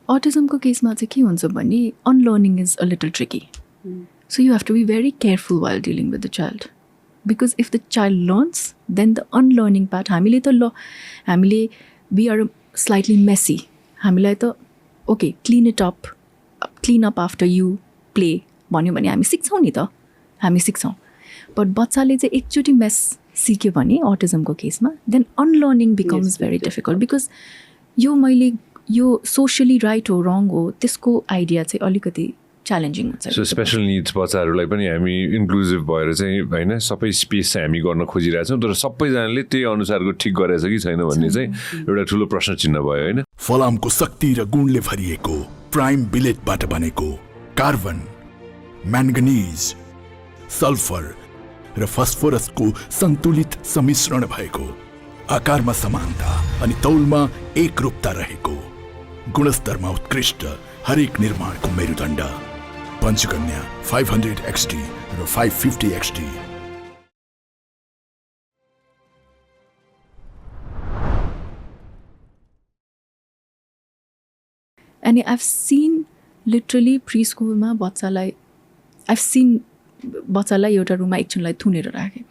Autismको केसमा चाहिँ के हुन्छ भने unlearning is a little tricky. So you have to be very careful while dealing with the child. Because if the child learns, then the unlearning part, we are slightly messy. Okay, clean it up, clean up after you play. भन्यो भने हामी सिक्छौँ नि त, हामी सिक्छौँ. But बच्चाले चाहिँ एकचोटि मेस सिक्यो भने autismको केसमा, then unlearning becomes very difficult. Because यो socially right हो wrong हो त्यसको आइडिया चाहिँ अलिकति च्यालेन्जिङ हुन्छ. सो स्पेसल निड्स बच्चाहरूलाई पनि हामी इन्क्लुसिभ भएर चाहिँ होइन सबै स्पेस चाहिँ हामी गर्न खोजिरहेछौँ, तर सबैजनाले त्यही अनुसारको ठिक गरेछ कि छैन भन्ने चाहिँ एउटा ठुलो प्रश्न चिन्ह भयो होइन. फलामको शक्ति र गुणले भरिएको प्राइम बिलेटबाट बनेको कार्बन, म्याङ्गनिज, सल्फर र फस्फोरसको सन्तुलित सम्मिश्रण भएको, आकारमा समानता अनि तौलमा एकरूपता रहेको, गुणस्तरमा उत्कृष्ट हरेक निर्माणको मेरुदण्ड पञ्चकन्या 500 XT र 550 XT. And I've seen literally preschoolमा बच्चालाई एउटा रुममा एकछिनलाई थुनेर राखेको.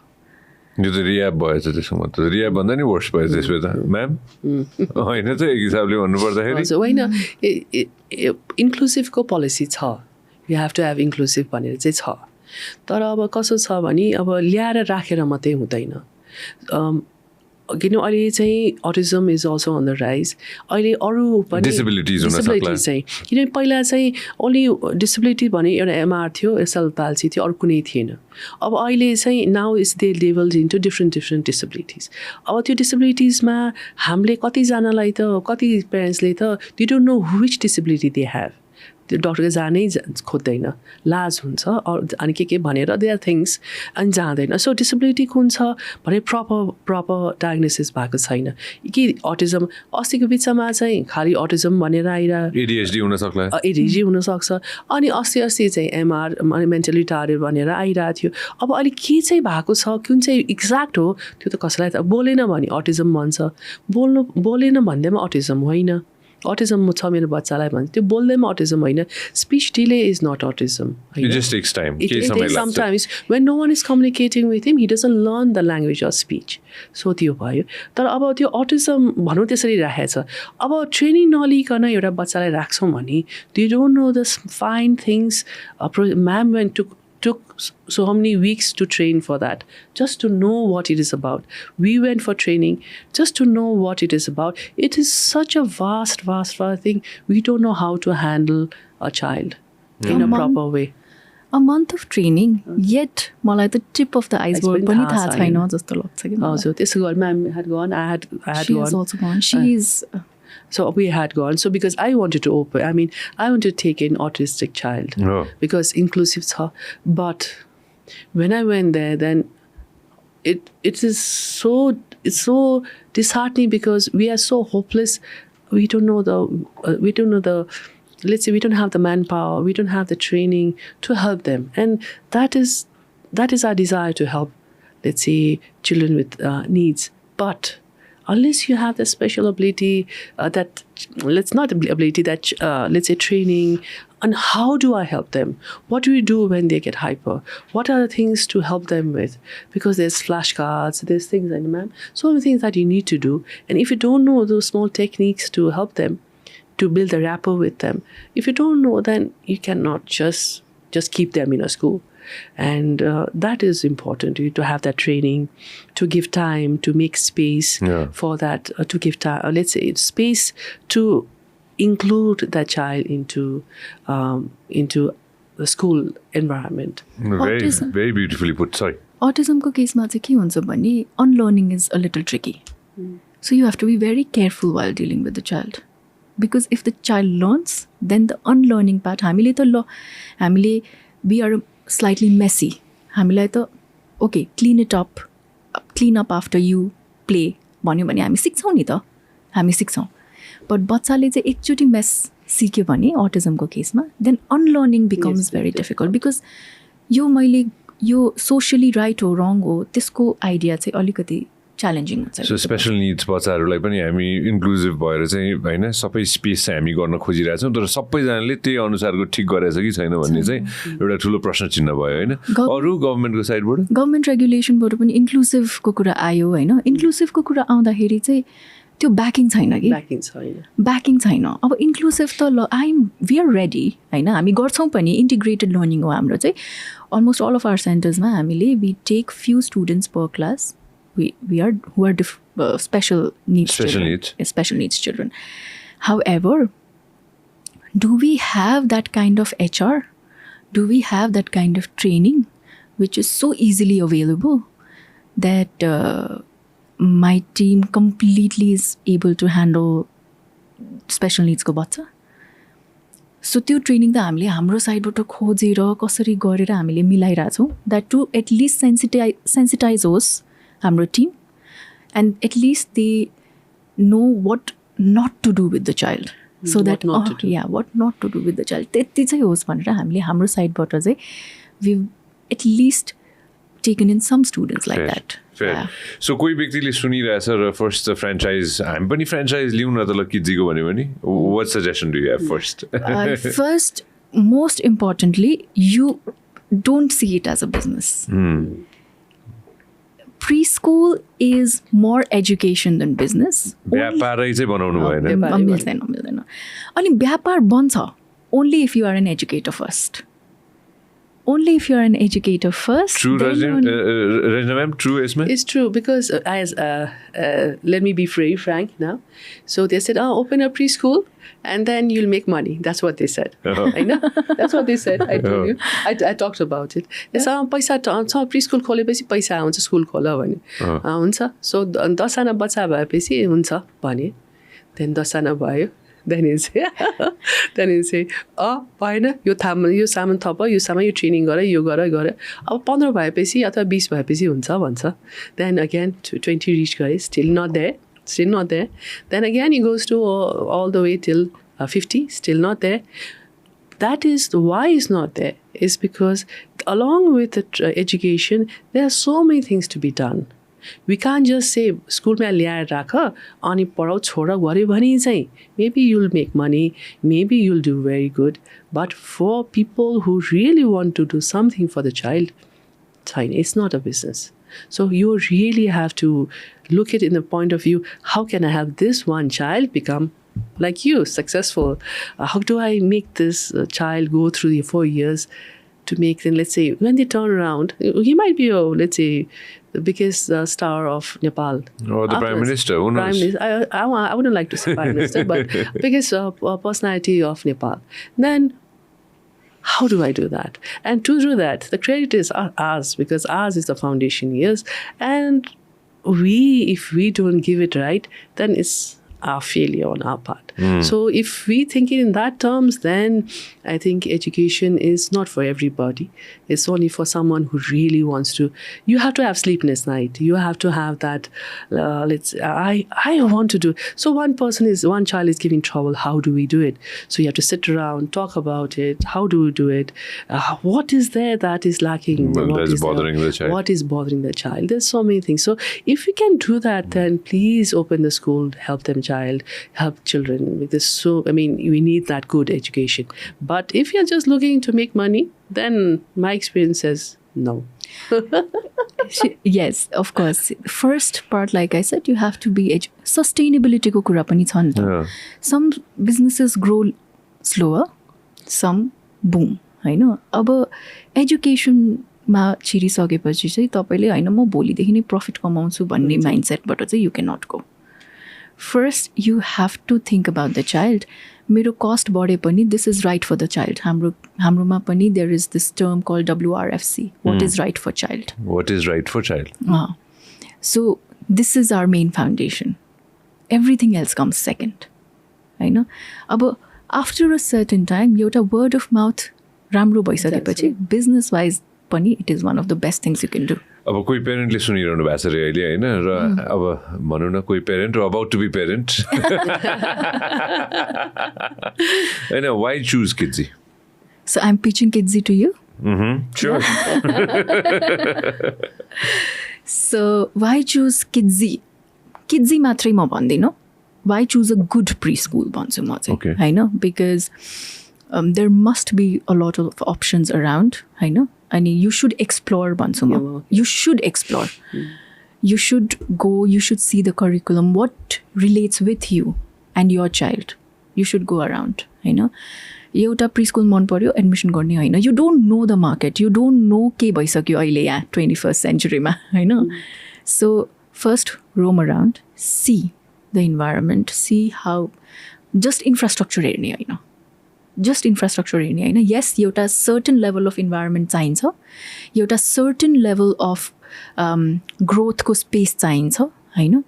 यो त रियाब भएछ त्यसमा, त रियाब भन्दा नि वर्स भएछ त्यसमा त म्याम होइन त एक हिसाबले भन्नुपर्दाखेरि होइन. इन्क्लुसिभको पोलिसी छ, you have to have inclusive भनेर चाहिँ छ. तर अब कसो छ भने अब ल्याएर राखेर मात्रै हुँदैन. किन अहिले चाहिँ autism is also on the rise. अहिले अरू पनि डिसेबिलिटी चाहिँ किनभने पहिला चाहिँ ओन्ली डिसेबिलिटी भने एउटा एमआर थियो, एसएल पाल्सी थियो, अरू कुनै थिएन. अब अहिले चाहिँ now is they labelled into different disabilities. अब त्यो डिसेबिलिटिजमा हामीले कतिजनालाई त कति पेरेन्ट्सले त they don't know which disability they have. त्यो डक्टर जानै खोज्दैन, लाज हुन्छ अनि के भनेर दे आर थिङ्स अनि जाँदैन. सो डिसेबिलिटी कुन छ भने प्रपर डायग्नोसिस भएको छैन कि अटिजम. अस्तिको बिचमा चाहिँ खालि अटिजम भनेर एडिएचडी हुनसक्छ अनि अस्ति चाहिँ एमआर मेन्टली रिटार्डेड भनेर आइरहेको थियो. अब अहिले के चाहिँ भएको छ, कुन चाहिँ एक्ज्याक्ट हो त्यो त कसैलाई त बोलेन भने अटिजम भन्छ, बोलेन भन्दैमा अटिजम होइन. अटिजम छ मेरो बच्चालाई भन्छ, त्यो बोल्दैमा अटिजम होइन. Speech delay is not autism. It just takes time. It takes sometimes when no one is communicating with him, he doesn't learn the language of speech. So त्यो भयो. तर अब त्यो अटिजम भनौँ त्यसरी राखेको छ. अब ट्रेनिङ नलिकन एउटा बच्चालाई राख्छौँ भने they don't know the fine things. Ma'am took so many weeks to train for that, just to know what it is about. We went for training just to know what it is about. It is such a vast thing. We don't know how to handle a child in a proper way. A month of training, yet मलाई the tip of the iceberg पनि थाहा छैन जस्तो लाग्छ कि. हजुर त्यसो गरी ma'am had gone, I had she gone. Has also gone. She's So we had gone. So because I wanted to I wanted to take an autistic child because inclusive tha. But when I went there, then it's so disheartening because we are so hopeless. We don't know the let's say we don't have the manpower, we don't have the training to help them, and that is our desire to help, let's say, children with needs. But unless you have the special ability, let's say training, and how do I help them? What do we do when they get hyper? What are the things to help them with? Because there's flashcards, there's things like ma'am, so many things that you need to do. And if you don't know those small techniques to help them, to build a rapport with them, if you don't know, then you cannot just keep them in a school. And that is important, to have that training, to give time, to make space for that, to give time, let's say space to include that child into the school environment. Very beautifully put. Sorry. Autismको केसमा चाहिँ के हुन्छ भने unlearning is a little tricky. So you have to be very careful while dealing with the child. Because if the child learns, then the unlearning part, we are slightly messy. हामीलाई त okay, clean up after you play भन्यो भने हामी सिक्छौँ नि त, हामी सिक्छौँ. But बच्चाले चाहिँ एकचोटि मेस सिक्यो भने अटिजमको केसमा, then unlearning becomes very difficult. Because यो socially right हो wrong हो त्यसको आइडिया चाहिँ अलिकति च्यालेन्जिङ हुन्छ. सो स्पेसल निड्स बच्चाहरूलाई पनि हामी इन्क्लुजिभ भएर चाहिँ होइन सबै स्पेस चाहिँ हामी गर्न खोजिरहेछौँ, तर सबैजनाले त्यही अनुसारको ठिक गरेछ कि छैन भन्ने चाहिँ एउटा ठुलो प्रश्न चिन्ह भयो होइन. अरू गभर्मेन्टको साइडबाट गभर्मेन्ट रेगुलेसनबाट पनि इन्क्लुसिभको कुरा आयो होइन. इन्क्लुसिभको कुरा आउँदाखेरि चाहिँ त्यो ब्याकिङ छैन कि, ब्याकिङ छैन. अब इन्क्लुसिभ त वी आर रेडी होइन, हामी गर्छौँ पनि. इन्टिग्रेटेड लर्निङ हो हाम्रो चाहिँ. अलमोस्ट अल अफ आवर सेन्टर्समा हामीले we take few students per class we are who are special needs children. However, do we have that kind of HR? Do we have that kind of training which is so easily available that my team completely is able to handle special needs ko bacha? So त्यो training त हामीले हाम्रो साइडबाट खोजेर कसरी गरेर हामीले मिलाइरहेछौँ, that to at least sensitise होस् हाम्रो team, and at least they know what not to do with the child. So that what not to do with the child. त्यति चाहिँ होस् भनेर हामीले हाम्रो साइडबाट चाहिँ we've at least taken in some students like that. Fair. So कोही व्यक्तिले सुनिरहेछ र फर्स्ट फ्रेन्चाइज हामी पनि फ्रेन्चाइज लिउँ न त ल किड्जीको भन्यो भने what suggestion do you have first? First, most importantly, you don't see it as a business. Preschool is more education than business. व्यापारै चाहिँ बनाउनु भएन. मिल्दैन. अनि व्यापार बन्छ only if you are an educator first. Only if you are an educator first. True, Rajina ma'am, true isme? It's true because let me be very frank now. So they said, open a preschool and then you'll make money. That's what they said. I know. That's what they said. I told you. I talked about it. They said, paisa preschool खोलेपछि पैसा आउँछ school खोला भने. हुन्छ. So 10 जना बच्चा भएपछि हुन्छ भने. Then 10 जना भयो. Then he'll say, भएन यो सामान थप यो सामान यो ट्रेनिङ गर यो गर अब 15 भएपछि अथवा 20 भएपछि हुन्छ भन्छ. Then again 20 reach गरे still not there. Then again he goes to all the way till 50, still not there. That is why it's not there, is because along with the education there are so many things to be done. We can't just say स्कुलमा ल्याएर राख अनि पढाउ छोड गऱ्यो भने चाहिँ maybe you'll make money, maybe you'll do very good, but for people who really want to do something for the child, it's not a business. So you really have to look at it in the point of view, how can I help this one child become like you, successful? How do I make this child go through the 4 years to make them, let's say, when they turn around, he might be, let's say, the biggest star of Nepal. Or the Prime Minister, who knows? I wouldn't like to say Prime Minister, but biggest personality of Nepal. Then, how do I do that? And to do that, the credit is ours, because ours is the foundation years. And if we don't give it right, then it's our failure on our part. So if we think it in that terms, then I think education is not for everybody. It's only for someone who really wants to. You have to have sleepless night. You have to have that, I want to do. So one child is giving trouble. How do we do it? So you have to sit around, talk about it. How do we do it? What is there that is lacking? What is bothering the child? What is bothering the child? There's so many things. So if we can do that, then please open the school, help them help children. Because we need that good education. But if you're just looking to make money, then my experience says no. Yes, of course. First part, like I said, you have to be sustainability ko kura pani cha ni ta. Some businesses grow slower, some boom. हैन अब education मा छिरिसकेपछि चाहिँ तपाईले हैन म भोलिदेखि नै profit कमाउँछु भन्ने माइन्डसेटबाट चाहिँ you can not go. First, you have to think about the child. मेरो cost बढे पनि this is right for the child. हाम्रोमा पनि there is this term called WRFC. What is right for child? What is right for child? So this is our main foundation. Everything else comes second. हैन अब after a certain time एउटा word of mouth राम्रो भइसकेपछि business wise पनि it is one of the best things you can do. अब कोही पेरेन्टले सुनिरहनु भएको छ रे अहिले हैन र अब भनौँ न कोही parent about to be parent हैन why choose Kidzee? So I'm pitching Kidzee to you. Sure. So why choose Kidzee? Kidzee matrai ma bhandinë. Why choose a good preschool भन्छु म चाहिँ Okay. हैन because there must be a lot of options around हैन अनि you should explore भन्छु म. You should explore. You should go, you should see the curriculum, what relates with you and your child. You should go around हैन एउटा प्रिस्कुल मन पर्यो admission गर्ने होइन you don't know the market you don't know के भइसक्यो अहिले यहाँ 21st सेन्चुरीमा होइन so first roam around see the environment see how just infrastructure हेर्ने होइन जस्ट इन्फ्रास्ट्रक्चर हेर्ने होइन यस एउटा सर्टन लेभल अफ इन्भाइरोमेन्ट चाहिन्छ एउटा सर्टन लेभल अफ ग्रोथको स्पेस चाहिन्छ होइन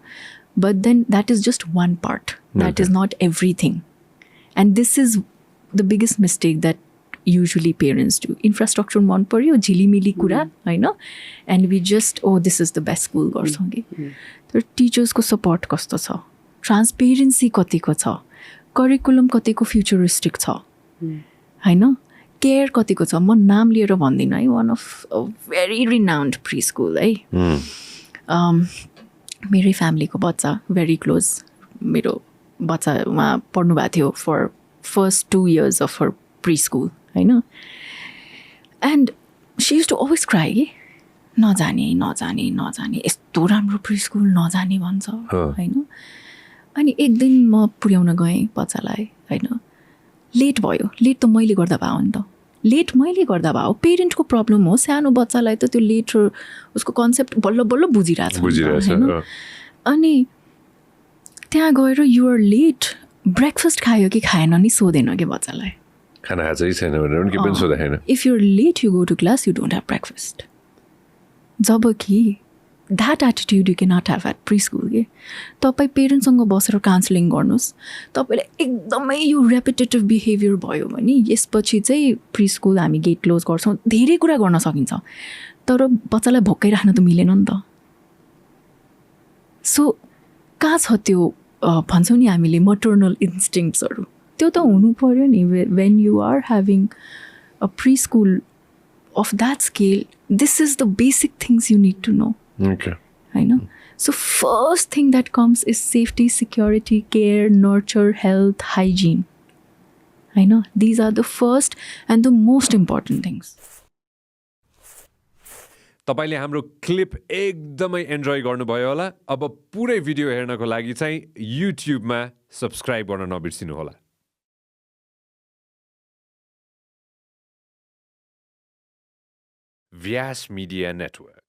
but then that is just one part that is not everything and this is the biggest mistake that usually parents do. Infrastructure मन पर्यो झिलिमिली कुरा होइन and we just this is the best school गर्छौँ कि तर टिचर्सको सपोर्ट कस्तो छ ट्रान्सपेरेन्सी कतिको छ करिकुलम कतिको फ्युचरिस्टिक छ होइन केयर कतिको छ म नाम लिएर भन्दिनँ है one of very renowned pre school है मेरै फ्यामिलीको बच्चा भेरी क्लोज मेरो बच्चा उहाँ पढ्नु भएको थियो for first 2 years of her preschool, होइन and she used to always cry नजाने नजाने नजाने यस्तो राम्रो प्रिस्कुल नजाने भन्छ होइन अनि एक दिन म पुर्याउन गएँ बच्चालाई होइन लेट भयो लेट त मैले गर्दा भयो नि त लेट मैले गर्दा भयो पेरेन्टको प्रब्लम हो सानो बच्चालाई त त्यो लेट उसको कन्सेप्ट बल्ल बल्ल बुझिरहेको छ होइन अनि त्यहाँ गएर युआर लेट ब्रेकफास्ट खायो कि खाएन नि सोधेन कि बच्चालाई खाना खान्छ कि छैन भनेर पनि के पनि सोधेन if your late you go to class you don't have breakfast जब कि that attitude you can not have at preschool के तपाईँ पेरेन्ट्ससँग बसेर काउन्सिलिङ गर्नुहोस् तपाईँले एकदमै यो रेपिटेटिभ बिहेभियर भयो भने यसपछि चाहिँ प्री स्कुल हामी गेट क्लोज गर्छौँ धेरै कुरा गर्न सकिन्छ तर बच्चालाई भोकै राख्न त मिलेन नि त सो कहाँ छ त्यो भन्छौँ नि हामीले मटर्नल इन्स्टिङ्क्ट्सहरू त्यो त हुनु पऱ्यो नि when you are having a preschool of that scale this is the basic things you need to know होइन so first thing that comes is safety security care nurture health hygiene होइन these are the first and the most important things तपाईले हाम्रो clip एकदमै enjoy गर्नुभयो होला अब पुरै video हेर्नको लागि चाहिँ युट्युबमा सब्स्क्राइब गर्न नबिर्सिनु होला व्यास मिडिया नेटवर्क